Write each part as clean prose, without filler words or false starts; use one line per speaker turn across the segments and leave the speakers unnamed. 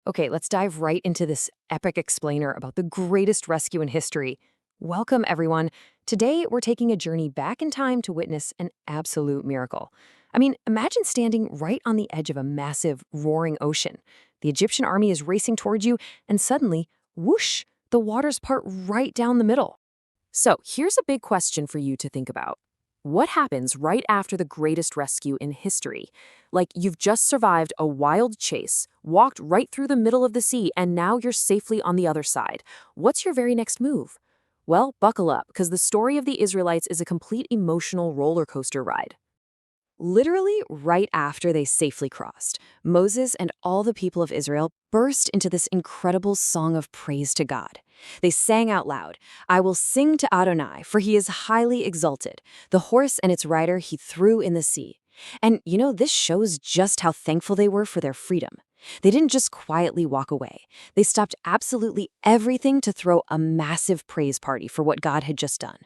Okay, let's dive right into this epic explainer about the greatest rescue in history. Welcome, everyone. Today, we're taking a journey back in time to witness an absolute miracle. I mean, imagine standing right on the edge of a massive, roaring ocean. The Egyptian army is racing towards you, and suddenly, whoosh, the waters part right down the middle. So, here's a big question for you to think about. What happens right after the greatest rescue in history? Like you've just survived a wild chase, walked right through the middle of the sea, and now you're safely on the other side. What's your very next move? Well, buckle up, because the story of the Israelites is a complete emotional roller coaster ride. Literally, right after they safely crossed, Moses and all the people of Israel burst into this incredible song of praise to God. They sang out loud, "I will sing to Adonai, for he is highly exalted. The horse and its rider he threw in the sea." And this shows just how thankful they were for their freedom. They didn't just quietly walk away. They stopped absolutely everything to throw a massive praise party for what God had just done.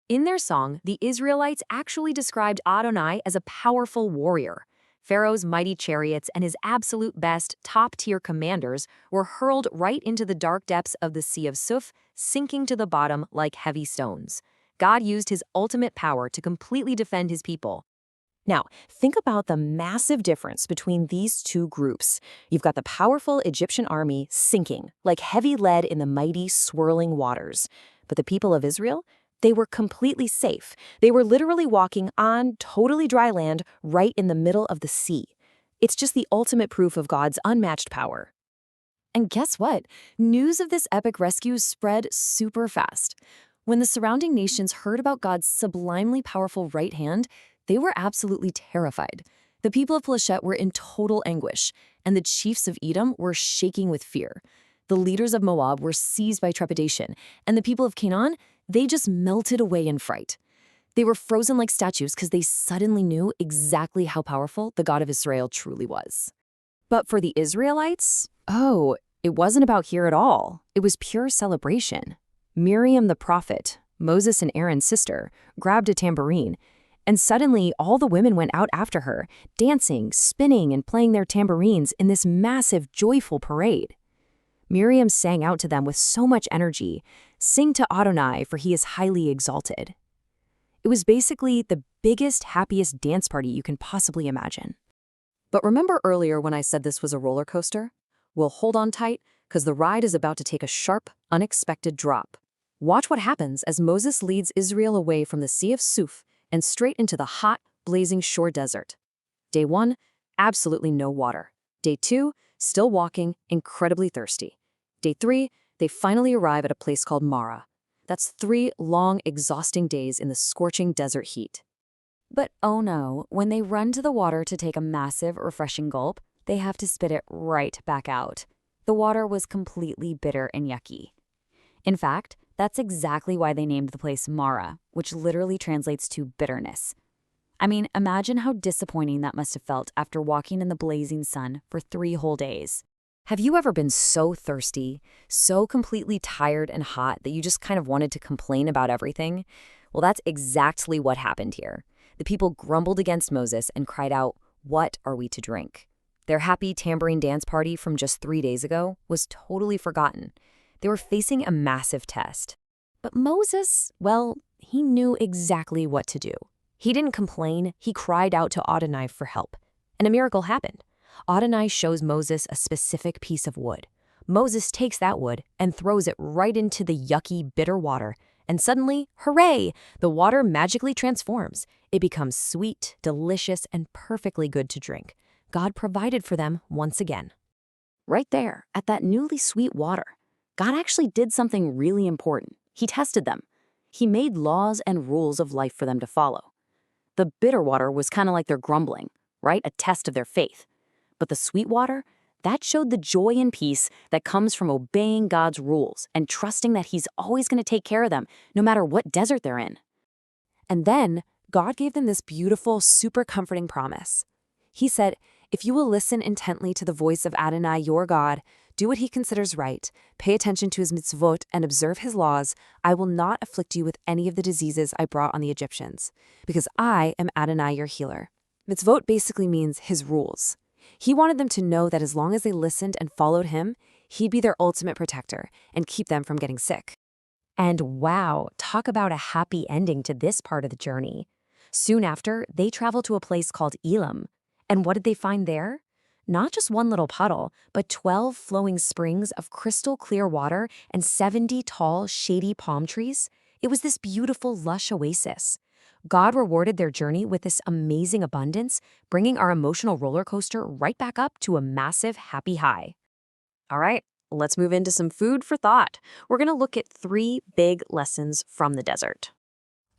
In their song, the Israelites actually described Adonai as a powerful warrior. Pharaoh's mighty chariots and his absolute best, top-tier commanders were hurled right into the dark depths of the Sea of Suf, sinking to the bottom like heavy stones. God used his ultimate power to completely defend his people. Now, think about the massive difference between these two groups. You've got the powerful Egyptian army sinking, like heavy lead in the mighty, swirling waters. But the people of Israel? They were completely safe. They were literally walking on totally dry land right in the middle of the sea. It's just the ultimate proof of God's unmatched power. And guess what? News of this epic rescue spread super fast. When the surrounding nations heard about God's sublimely powerful right hand, they were absolutely terrified. The people of Pleshet were in total anguish, and the chiefs of Edom were shaking with fear. The leaders of Moab were seized by trepidation, and the people of Canaan, they just melted away in fright. They were frozen like statues because they suddenly knew exactly how powerful the God of Israel truly was. But for the Israelites, it wasn't about here at all. It was pure celebration. Miriam the prophet, Moses and Aaron's sister, grabbed a tambourine, and suddenly all the women went out after her, dancing, spinning, and playing their tambourines in this massive, joyful parade. Miriam sang out to them with so much energy, "Sing to Adonai, for he is highly exalted." It was basically the biggest, happiest dance party you can possibly imagine. But remember earlier when I said this was a roller coaster? Well, hold on tight, because the ride is about to take a sharp, unexpected drop. Watch what happens as Moses leads Israel away from the Sea of Suf and straight into the hot, blazing shore desert. Day 1, absolutely no water. Day 2, still walking, incredibly thirsty. Day 3, they finally arrive at a place called Marah. That's 3 long, exhausting days in the scorching desert heat. But oh no, when they run to the water to take a massive, refreshing gulp, they have to spit it right back out. The water was completely bitter and yucky. In fact, that's exactly why they named the place Marah, which literally translates to bitterness. I mean, imagine how disappointing that must have felt after walking in the blazing sun for 3 whole days. Have you ever been so thirsty, so completely tired and hot that you just kind of wanted to complain about everything? Well, that's exactly what happened here. The people grumbled against Moses and cried out, "What are we to drink?" Their happy tambourine dance party from just 3 days ago was totally forgotten. They were facing a massive test. But Moses, well, he knew exactly what to do. He didn't complain, he cried out to Adonai for help. And a miracle happened. Adonai shows Moses a specific piece of wood. Moses takes that wood and throws it right into the yucky, bitter water. And suddenly, hooray! The water magically transforms. It becomes sweet, delicious, and perfectly good to drink. God provided for them once again. Right there, at that newly sweet water, God actually did something really important. He tested them. He made laws and rules of life for them to follow. The bitter water was kind of like their grumbling, right? A test of their faith. But the sweet water, that showed the joy and peace that comes from obeying God's rules and trusting that he's always going to take care of them, no matter what desert they're in. And then God gave them this beautiful, super comforting promise. He said, "If you will listen intently to the voice of Adonai, your God, do what he considers right, pay attention to his mitzvot, and observe his laws, I will not afflict you with any of the diseases I brought on the Egyptians, because I am Adonai, your healer." Mitzvot basically means his rules. He wanted them to know that as long as they listened and followed him, he'd be their ultimate protector and keep them from getting sick. And wow, talk about a happy ending to this part of the journey. Soon after, they traveled to a place called Elim. And what did they find there? Not just one little puddle, but 12 flowing springs of crystal clear water and 70 tall, shady palm trees. It was this beautiful, lush oasis. God rewarded their journey with this amazing abundance, bringing our emotional roller coaster right back up to a massive, happy high. All right, let's move into some food for thought. We're going to look at 3 big lessons from the desert.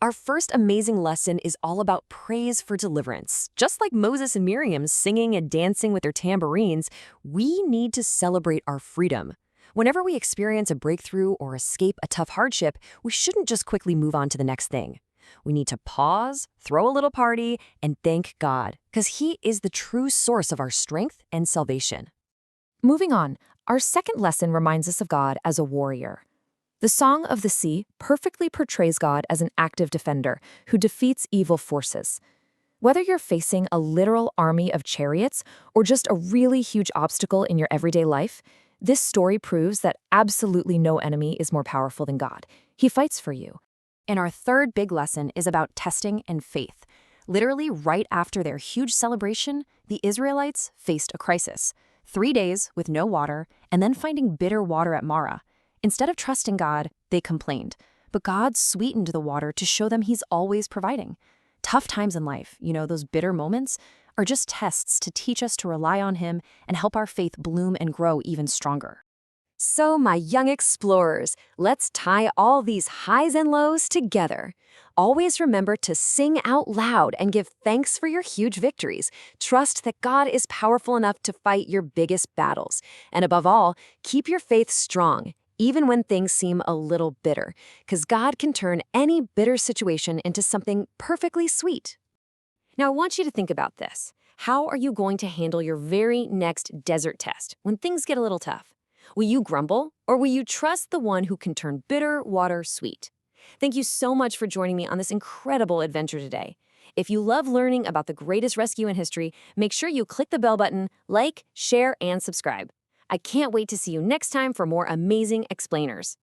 Our first amazing lesson is all about praise for deliverance. Just like Moses and Miriam singing and dancing with their tambourines, we need to celebrate our freedom. Whenever we experience a breakthrough or escape a tough hardship, we shouldn't just quickly move on to the next thing. We need to pause, throw a little party, and thank God, because He is the true source of our strength and salvation. Moving on, our second lesson reminds us of God as a warrior. The Song of the Sea perfectly portrays God as an active defender who defeats evil forces. Whether you're facing a literal army of chariots or just a really huge obstacle in your everyday life, this story proves that absolutely no enemy is more powerful than God. He fights for you. And our third big lesson is about testing and faith. Literally, right after their huge celebration, the Israelites faced a crisis. 3 days with no water, and then finding bitter water at Marah. Instead of trusting God, they complained. But God sweetened the water to show them He's always providing. Tough times in life, those bitter moments, are just tests to teach us to rely on Him and help our faith bloom and grow even stronger. So, my young explorers, let's tie all these highs and lows together. Always remember to sing out loud and give thanks for your huge victories. Trust that God is powerful enough to fight your biggest battles. And above all, keep your faith strong, even when things seem a little bitter, because God can turn any bitter situation into something perfectly sweet. Now, I want you to think about this. How are you going to handle your very next desert test when things get a little tough? Will you grumble, or will you trust the one who can turn bitter water sweet? Thank you so much for joining me on this incredible adventure today. If you love learning about the greatest rescue in history, make sure you click the bell button, like, share, and subscribe. I can't wait to see you next time for more amazing explainers.